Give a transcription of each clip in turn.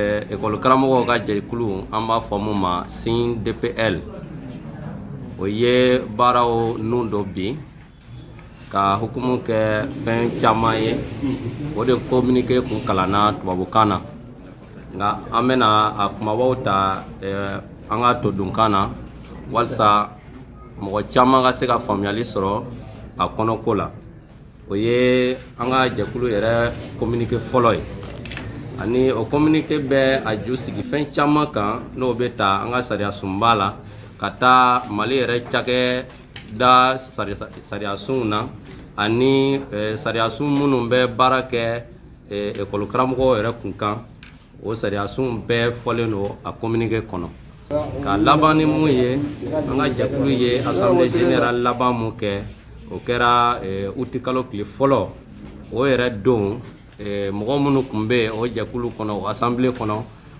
École karamɔgɔw ka jɛkulu an b'a fɔ mun ma SIN DPL o ye baaraw nun dɔ bi ka hukumu kɛ fɛn caman ye o de communiqué kun kalanna tubabukan na nka an bɛna a kumabaw ta an ka todunkan na walasa mɔgɔ caman ka se ka faamuyali sɔrɔ a kɔnɔko la o ye an ka jɛkulu yɛrɛ communiqué fɔlɔ ye ani o communiqué bɛ a ju sigi fɛn caman kan n'o bɛ ta an ka sariya sunba la ka taa Mali yɛrɛ cakɛda sariya sun na ani sariya sun minnu bɛ baara kɛ école karamɔgɔw yɛrɛ kunkan o sariya sun bɛɛ fɔlen don a communiqué kɔnɔ ka laban ni mun ye an ka jɛkulu ye assemblée générale laban mun kɛ o kɛra uti kalo tile fɔlɔ o yɛrɛ don mɔgɔ minnu tun bɛ o jɛkulu kɔnɔ o assemblée kɔnɔ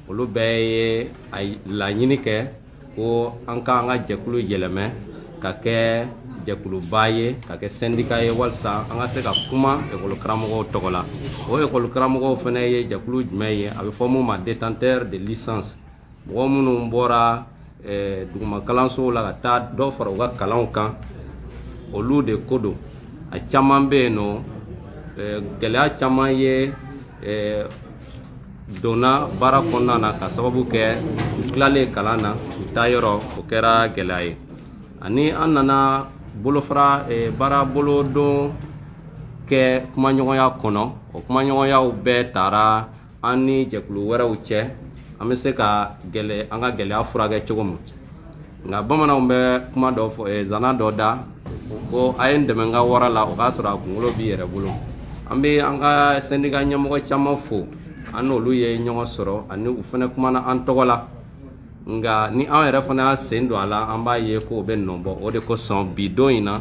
olu bɛɛ ye a laɲini kɛ ko an ka jɛkulu yɛlɛmɛ ka kɛ jɛkuluba ye ka kɛ syndicat ye walasa an ka se ka kuma école karamɔgɔw tɔgɔ la o école karamɔgɔw fana ye jɛkulu jumɛn ye a bɛ fɔ mun ma détenteur de licence mɔgɔ minnu bɔra duguma kalansow la ka taa dɔ fara u ka kalanw kan olu de ko don a caman bɛ yen nɔ gɛlɛya caman ye donna baara kɔnɔna na ka sababu kɛ u tilalen kalan na u taa yɔrɔ o kɛra gɛlɛya ye ani an nana bolofara baara bolodon kɛ kumaɲɔgɔnya kɔnɔ o kumaɲɔgɔnyaw bɛɛ taara an ni jɛkulu wɛrɛw cɛ an bɛ se ka an ka gɛlɛya furakɛ cogo min nka bamananw bɛ kuma dɔ fɔ zana dɔ da ko a ye n dɛmɛ n ka wara la o k'a sɔrɔ a kunkolo b'i yɛrɛ bolo an bɛ an ka syndicat ɲɛmɔgɔ caman fo an n'olu ye ɲɔgɔn sɔrɔ ani u fana kumana an tɔgɔ la nka ni an yɛrɛ fana y'a sen don a la an b'a ye ko o bɛ nɔbɔ o de kosɔn bi don in na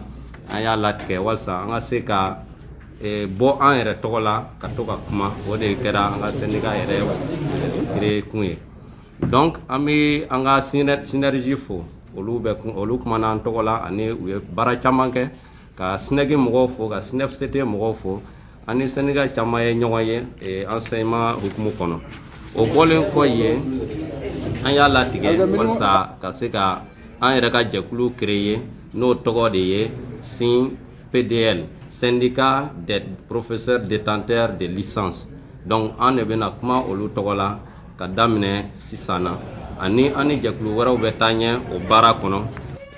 an y'a latigɛ walasa an ka se ka bɔ an yɛrɛ tɔgɔ la ka to ka kuma o de kɛra an ka syndicat yɛrɛ créé kun ye donc an bɛ an ka synergie fo olu kumana an tɔgɔ la ani u ye baara caman kɛ ka SNEC mɔgɔw fo ka SNEFCT mɔgɔw fo ani syndicat caman ye ɲɔgɔn ye enseignement hukumu kɔnɔ o bɔlen kɔ yen an y'a latigɛ walasa ka se ka an yɛrɛ ka jɛkulu créé n'o tɔgɔ de ye SIN PDL syndicat des professeurs détenteurs de licence donc an de bɛna kuma olu tɔgɔ la ka daminɛ sisan na ani an ni jɛkulu wɛrɛw bɛ taa ɲɛ o baara kɔnɔ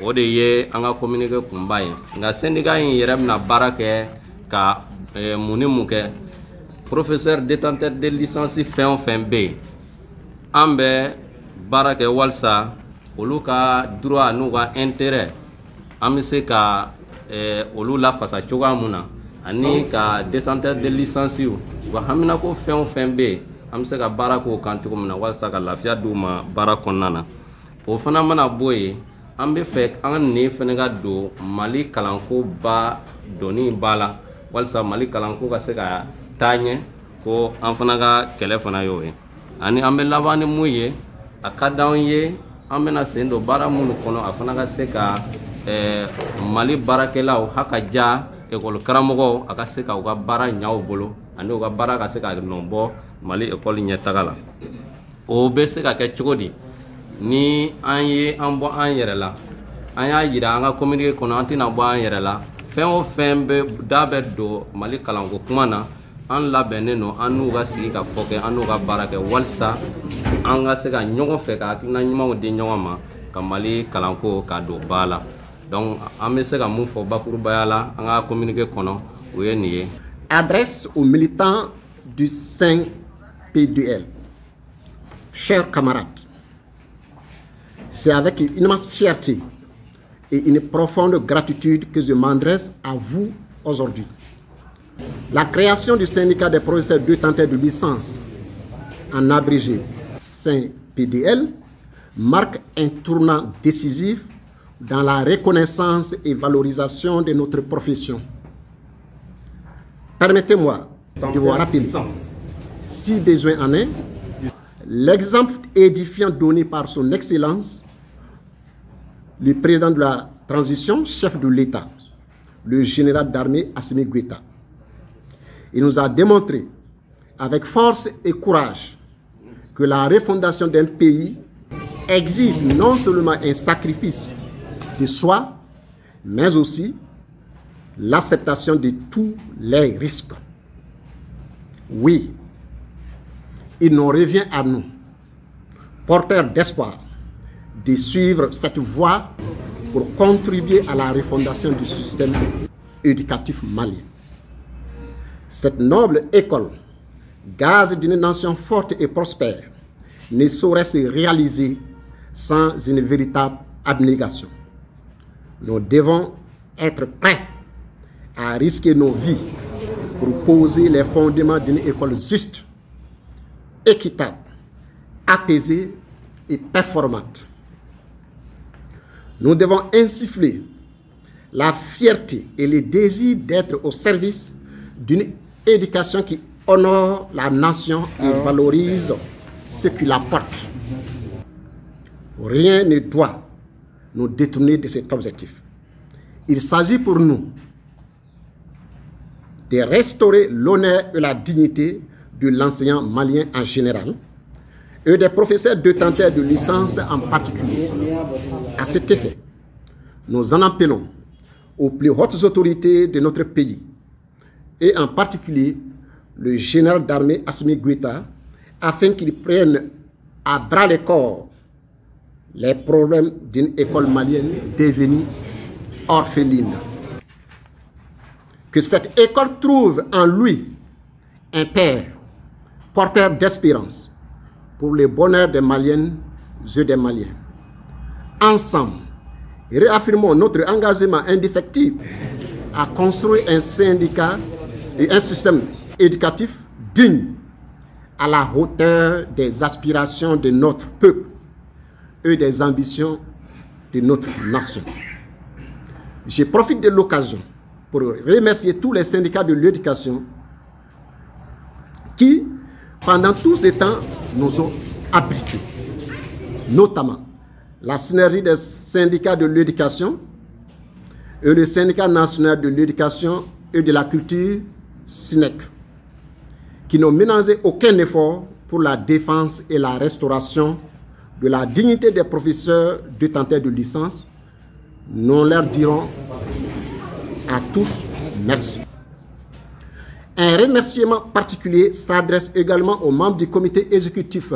o de ye an ka communiqué kunba ye nka syndicat in yɛrɛ bɛna baara kɛ ka mun ni mun kɛ professeur détenteur de licence fɛn o fɛn bɛ yen an bɛ baara kɛ walasa olu ka droit n'u ka intérêt an bɛ se ka olu lafasa cogoya mun na ani ka détenteur de licence u ka haminako fɛn o fɛn bɛ yen an bɛ se ka baara k'o kan cogo min na walasa ka lafiya d'u ma baara kɔnɔna na o fana mana bɔ yen an bɛ fɛ an ne fana ka don Mali kalanko ba donni ba la walasa Mali kalanko ka se ka taa ɲɛ ko an fana ka kɛlɛ fana y'o ye ani an bɛ laban ni mun ye a ka d'anw ye an bɛna sen don baara minnu kɔnɔ a fana ka se ka Mali baarakɛlaw hakaja école karamɔgɔw a ka se ka u ka baara ɲɛ u bolo ani u ka baara ka se ka nɔbɔ Mali école ɲɛtaga la o bɛ se ka kɛ cogo di ni an ye an bɔ an yɛrɛ la an y'a yira an ka communiqué kɔnɔ an tɛna bɔ an yɛrɛ la fɛn o fɛn da bɛ don Mali kalanko kuma na an labɛnnen don an n'u ka sigi ka fɔ kɛ an n'u ka baara kɛ walasa an ka se ka ɲɔgɔn fɛ ka hakilina ɲumanw di ɲɔgɔn ma ka Mali kalanko ka don ba la donc an bɛ se ka mun fɔ bakurubaya la an ka communiqué kɔnɔ o ye nin ye. Adresse aux militants du SIN PDL. Chers camarades, c'est avec une immense fierté et une profonde gratitude que je m'adresse à vous aujourd'hui. La création du syndicat des professeurs détenteurs de licence, en abrégé SIN PDL, marque un tournant décisif dans la reconnaissance et valorisation de notre profession. Permettez-moi de vous rappeler, si besoin en est, l'exemple édifiant donné par son Excellence, le président de la transition, chef de l'État, le général d'armée Assimi Goïta. Il nous a démontré avec force et courage que la refondation d'un pays exige non seulement un sacrifice de soi, mais aussi l'acceptation de tous les risques. Oui, il nous revient à nous, porteurs d'espoir, de suivre cette voie pour contribuer à la refondation du système éducatif malien. Cette noble école, gage d'une nation forte et prospère, ne saurait se réaliser sans une véritable abnégation. Nous devons être prêts à risquer nos vies pour poser les fondements d'une école juste, équitable, apaisée et performante. Nous devons insuffler la fierté et le désir d'être au service d'une éducation qui honore la nation et valorise ce qui la porte. Rien ne doit nous détourner de cet objectif. Il s'agit pour nous de restaurer l'honneur et la dignité de l'enseignant malien en général et des professeurs détenteurs de licence en particulier. À cet effet, nous en appelons aux plus hautes autorités de notre pays et en particulier le général d'armée Assimi Goïta afin qu'il prenne à bras le corps les problèmes d'une école malienne devenue orpheline. Que cette école trouve en lui un père porteur d'espérance pour le bonheur des Maliennes et des Maliens. Ensemble, réaffirmons notre engagement indéfectible à construire un syndicat et un système éducatif digne à la hauteur des aspirations de notre peuple et des ambitions de notre nation. Je profite de l'occasion pour remercier tous les syndicats de l'éducation qui, pendant tous ces temps, nous ont abrités, notamment la synergie des syndicats de l'éducation et le syndicat national de l'éducation et de la culture, SYNEC, qui n'ont ménagé aucun effort pour la défense et la restauration de la dignité des professeurs détenteurs de licence. Nous leur dirons à tous merci. Un remerciement particulier s'adresse également aux membres du comité exécutif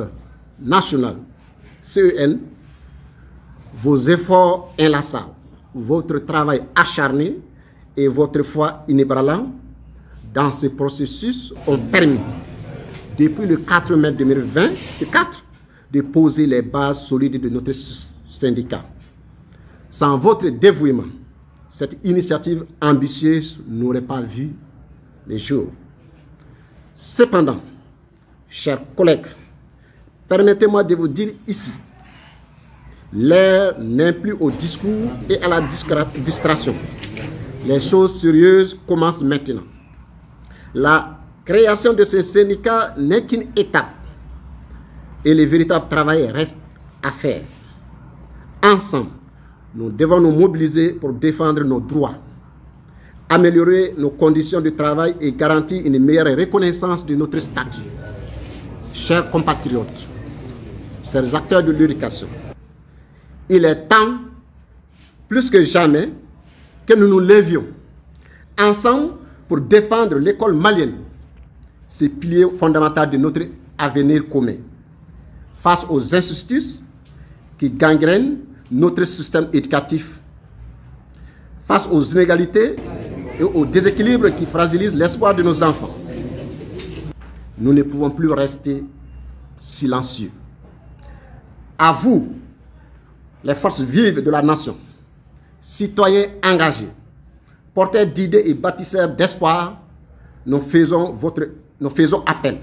national, CEN. Vos efforts inlassables, votre travail acharné et votre foi inébranlable dans ce processus ont permis, depuis le 4 mai 2024, de poser les bases solides de notre syndicat. Sans votre dévouement, cette initiative ambitieuse n'aurait pas vu les jours. Cependant, chers collègues, permettez-moi de vous dire ici, l'heure n'est plus au discours et à la distraction. Les choses sérieuses commencent maintenant. La création de ce syndicat n'est qu'une étape et le véritable travail reste à faire. Ensemble, nous devons nous mobiliser pour défendre nos droits, améliorer nos conditions de travail et garantir une meilleure reconnaissance de notre statut. Chers compatriotes, chers acteurs de l'éducation, il est temps, plus que jamais, que nous nous levions ensemble pour défendre l'école malienne, ce pilier fondamental de notre avenir commun, face aux injustices qui gangrènent notre système éducatif, face aux inégalités et aux déséquilibres qui fragilisent l'espoir de nos enfants. Nous ne pouvons plus rester silencieux. À vous, les forces vives de la nation, citoyens engagés, porteurs d'idées et bâtisseurs d'espoir, nous faisons appel.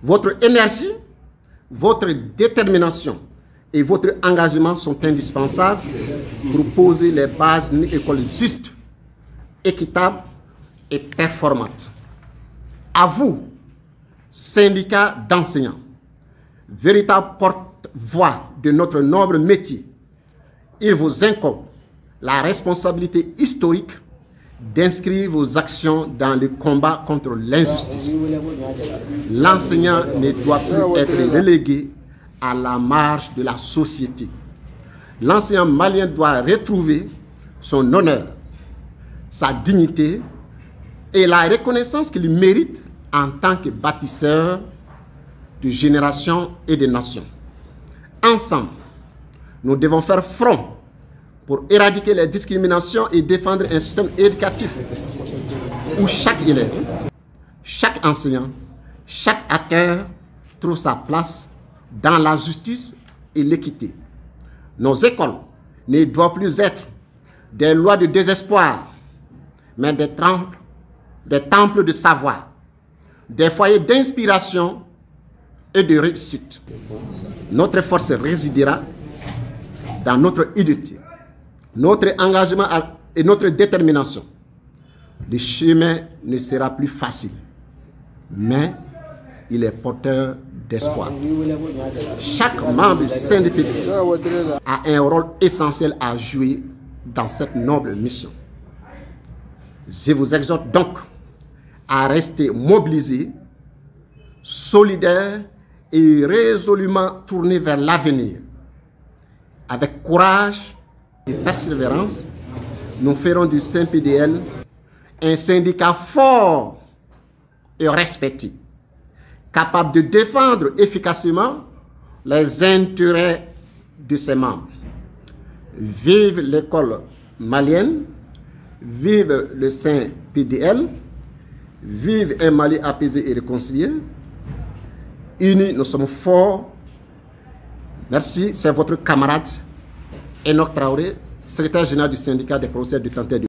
Votre énergie, votre détermination et votre engagement sont indispensables pour poser les bases d'une école juste, équitable et performante. À vous, syndicats d'enseignants, véritable porte-voix de notre noble métier, il vous incombe la responsabilité historique d'inscrire vos actions dans le combat contre l'injustice. L'enseignant ne doit plus être relégué à la marge de la société. L'enseignant malien doit retrouver son honneur, sa dignité et la reconnaissance qu'il mérite en tant que bâtisseur de générations et de nations. Ensemble, nous devons faire front pour éradiquer les discriminations et défendre un système éducatif où chaque élève, chaque enseignant, chaque acteur trouve sa place dans la justice et l'équité. Nos écoles ne doivent plus être des lois de désespoir, mais des temples de savoir, des foyers d'inspiration et de réussite. Notre force résidera dans notre unité, notre engagement et notre détermination. Le chemin ne sera plus facile, mais il est porteur d'espoir. Chaque membre du CNDP a un rôle essentiel à jouer dans cette noble mission. Je vous exhorte donc à rester mobilisés, solidaires et résolument tournés vers l'avenir. Avec courage et persévérance, nous ferons du CNPDL un syndicat fort et respecté, capable de défendre efficacement les intérêts de ses membres. Vive l'école malienne, vive le CNPDL, vive un Mali apaisé et réconcilié. Unis, nous sommes forts. Merci, c'est votre camarade Enoch Traoré, secrétaire général du syndicat des professeurs du Tantais du